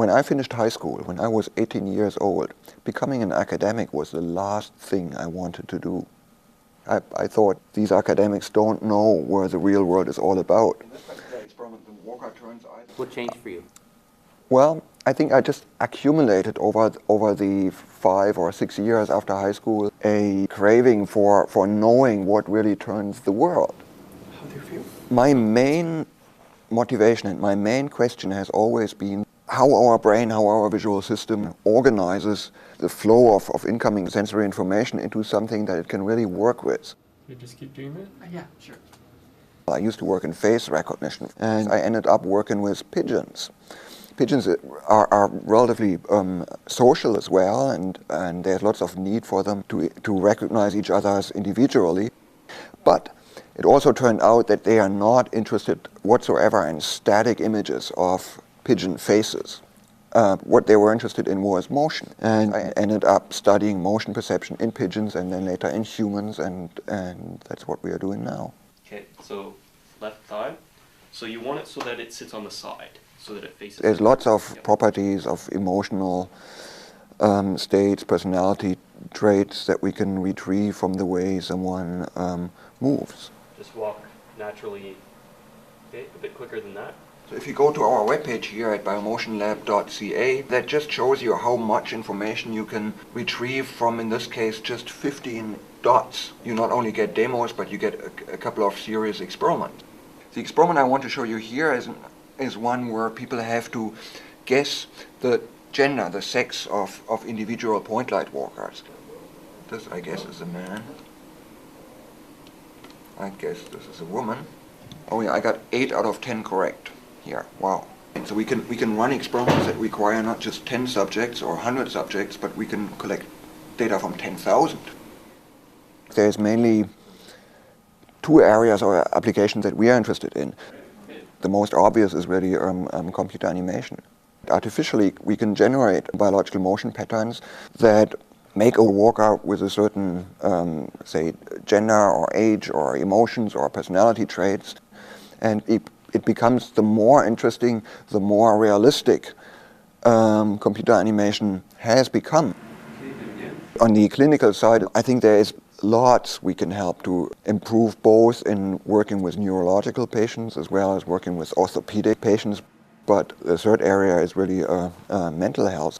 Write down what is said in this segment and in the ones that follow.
When I finished high school, when I was 18 years old, becoming an academic was the last thing I wanted to do. I thought these academics don't know where the real world is all about. In this particular experiment, the walker turns either. What changed for you? Well, I think I just accumulated over the 5 or 6 years after high school a craving for knowing what really turns the world. How do you feel? My main motivation and my main question has always been how our brain, how our visual system organizes the flow of incoming sensory information into something that it can really work with. You just keep doing that? Yeah, sure. I used to work in face recognition, and I ended up working with pigeons. Pigeons are relatively social as well, and there's lots of need for them to recognize each other individually. But it also turned out that they are not interested whatsoever in static images of pigeon faces. What they were interested in was motion. And I ended up studying motion perception in pigeons and then later in humans, and that's what we are doing now. Okay, so left thigh. So you want it so that it sits on the side, so that it faces... There's lots of properties of emotional states, personality traits that we can retrieve from the way someone moves. Just walk naturally, okay, a bit quicker than that. So if you go to our webpage here at biomotionlab.ca, that just shows you how much information you can retrieve from, in this case, just 15 dots. You not only get demos, but you get a couple of serious experiments. The experiment I want to show you here is one where people have to guess the gender, the sex of individual point light walkers. This, I guess, is a man. I guess this is a woman. Oh yeah, I got 8 out of 10 correct here. Wow. And so we can run experiments that require not just 10 subjects or 100 subjects, but we can collect data from 10,000. There's mainly 2 areas or applications that we are interested in. The most obvious is really computer animation. Artificially, we can generate biological motion patterns that make a walker with a certain, say, gender or age or emotions or personality traits, and it becomes the more interesting, the more realistic computer animation has become. On the clinical side, I think there is lots we can help to improve both in working with neurological patients as well as working with orthopedic patients. But the third area is really mental health.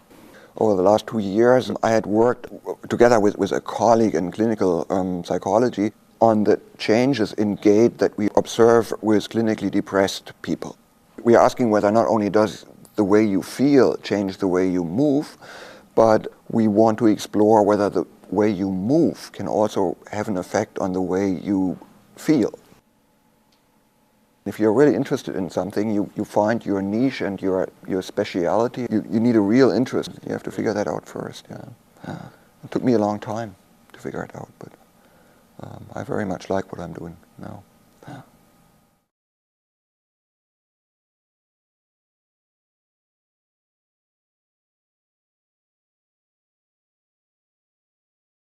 Over the last 2 years, I had worked together with a colleague in clinical psychology on the changes in gait that we observe with clinically depressed people. We are asking whether not only does the way you feel change the way you move, but we want to explore whether the way you move can also have an effect on the way you feel. If you're really interested in something, you find your niche and your speciality. You need a real interest. You have to figure that out first. Yeah. It took me a long time to figure it out, but I very much like what I'm doing now.